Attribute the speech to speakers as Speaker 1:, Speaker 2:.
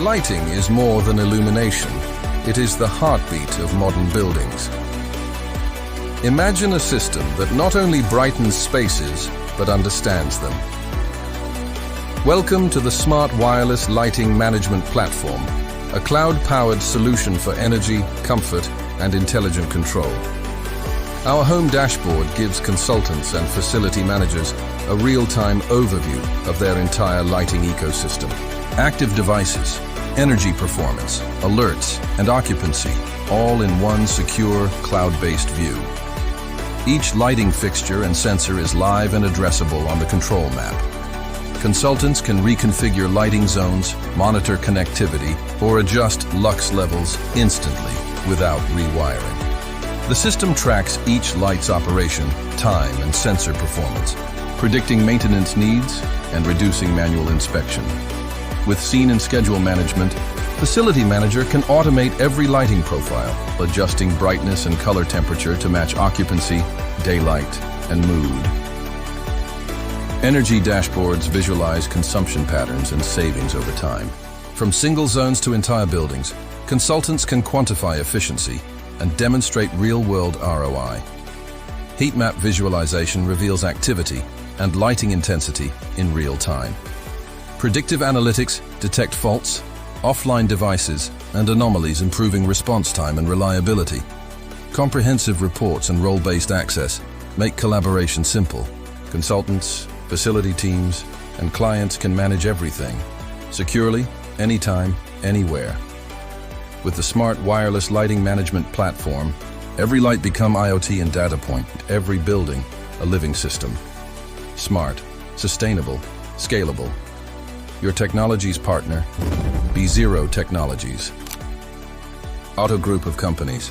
Speaker 1: Lighting is more than illumination. It is the heartbeat of modern buildings. Imagine a system that not only brightens spaces, but understands them. Welcome to the Smart Wireless Lighting Management Platform, a cloud-powered solution for energy, comfort, and intelligent control. Our home dashboard gives consultants and facility managers a real-time overview of their entire lighting ecosystem. Active devices, energy performance, alerts, and occupancy, all in one secure, cloud-based view. Each lighting fixture and sensor is live and addressable on the control map. Consultants can reconfigure lighting zones, monitor connectivity, or adjust lux levels instantly without rewiring. The system tracks each light's operation, time, and sensor performance, predicting maintenance needs and reducing manual inspection. With scene and schedule management, Facility Manager can automate every lighting profile, adjusting brightness and color temperature to match occupancy, daylight, and mood. Energy dashboards visualize consumption patterns and savings over time. From single zones to entire buildings, consultants can quantify efficiency and demonstrate real-world ROI. Heat map visualization reveals activity and lighting intensity in real time. Predictive analytics detect faults, offline devices, and anomalies, improving response time and reliability. Comprehensive reports and role-based access make collaboration simple. Consultants, facility teams, and clients can manage everything securely, anytime, anywhere. With the Smart Wireless Lighting Management Platform, every light becomes IoT and data point, every building a living system. Smart, sustainable, scalable. Your technology's partner, BZERO Technologies. Auto Group of companies,